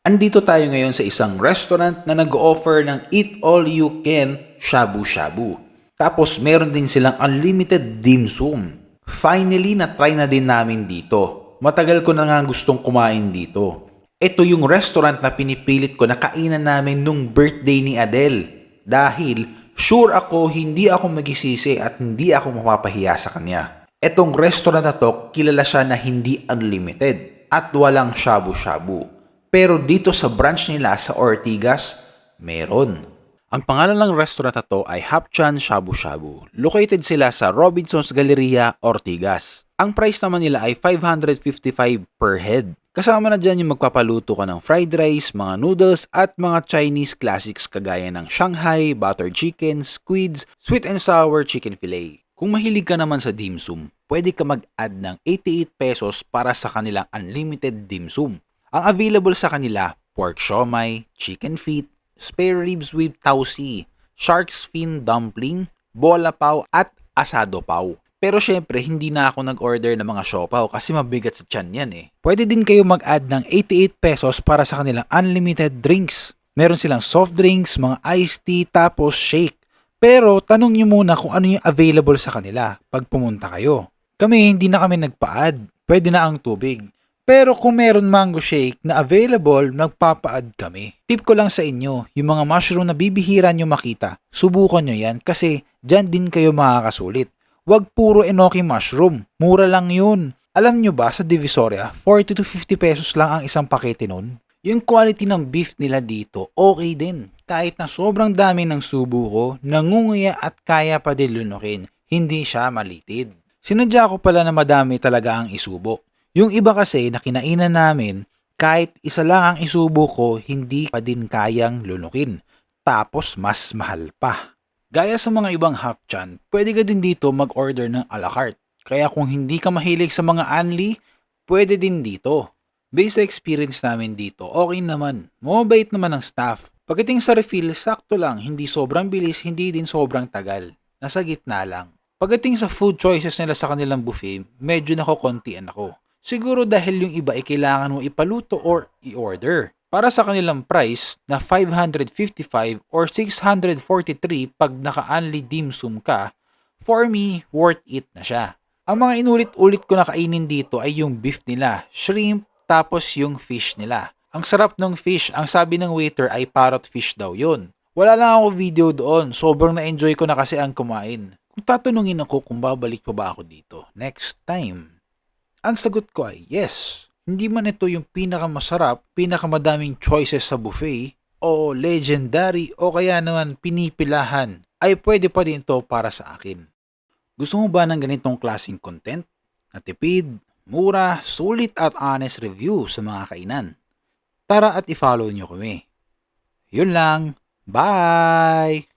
Andito tayo ngayon sa isang restaurant na nag-offer ng eat all you can shabu-shabu. Tapos meron din silang unlimited dim sum. Finally, na-try na din namin dito. Matagal ko na nga gustong kumain dito. Ito yung restaurant na pinipilit ko na kainan namin nung birthday ni Adele. Dahil sure ako hindi ako magisisi at hindi ako mapapahiya sa kanya. Etong restaurant na to, kilala siya na hindi unlimited at walang shabu-shabu. Pero dito sa branch nila sa Ortigas, meron. Ang pangalan ng restaurant na to ay Hapchan Shabu Shabu. Located sila sa Robinsons Galleria, Ortigas. Ang price naman nila ay 555 per head. Kasama na dyan yung magpapaluto ka ng fried rice, mga noodles at mga Chinese classics kagaya ng Shanghai, buttered chicken, squids, sweet and sour chicken fillet. Kung mahilig ka naman sa dim sum, pwede ka mag-add ng 88 pesos para sa kanilang unlimited dim sum. Ang available sa kanila, pork siomai, chicken feet, spare ribs with tausi, shark's fin dumpling, bola pao at asado pao. Pero syempre, hindi na ako nag-order ng mga siopaw kasi mabigat sa tiyan yan eh. Pwede din kayo mag-add ng 88 pesos para sa kanilang unlimited drinks. Meron silang soft drinks, mga iced tea, tapos shake. Pero tanong nyo muna kung ano yung available sa kanila pag pumunta kayo. Kami, hindi na kami nagpa-add. Pwede na ang tubig. Pero kung meron mango shake na available, nagpapa-add kami. Tip ko lang sa inyo, yung mga mushroom na bibihira nyo makita, subukan nyo yan kasi dyan din kayo makakasulit. Huwag puro enoki mushroom, mura lang yun. Alam nyo ba sa Divisoria, 40 to 50 pesos lang ang isang pakete nun? Yung quality ng beef nila dito, okay din. Kahit na sobrang dami ng subo ko, nangunguya at kaya pa din lunukin, hindi siya malitid. Sinadya ko pala na madami talaga ang isubo. Yung iba kasi na kinainan namin, kahit isa lang ang isubo ko, hindi pa din kayang lunukin. Tapos mas mahal pa. Gaya sa mga ibang hapchan, pwede ka din dito mag-order ng a la carte. Kaya kung hindi ka mahilig sa mga unli, pwede din dito. Based sa experience namin dito, okay naman. Mabait naman ang staff. Pagdating sa refill, sakto lang. Hindi sobrang bilis, hindi din sobrang tagal. Nasa gitna lang. Pagdating sa food choices nila sa kanilang buffet, medyo nakokontian ako. Siguro dahil yung iba ay kailangan mo ipaluto or i-order. Para sa kanilang price na 555 or 643 pag naka-unli dim sum ka, for me, worth it na siya. Ang mga inulit-ulit ko na kainin dito ay yung beef nila, shrimp, tapos yung fish nila. Ang sarap ng fish, ang sabi ng waiter ay parrot fish daw yun. Wala lang ako video doon, sobrang na-enjoy ko na kasi ang kumain. Kung tatanungin ako kung babalik pa ba ako dito, next time. Ang sagot ko ay yes. Hindi man ito yung pinakamasarap, pinakamadaming choices sa buffet, o legendary o kaya naman pinipilahan, ay pwede pa din ito para sa akin. Gusto mo ba ng ganitong klaseng content? Natipid, mura, sulit at honest review sa mga kainan? Tara at i-follow nyo kami. Yun lang. Bye!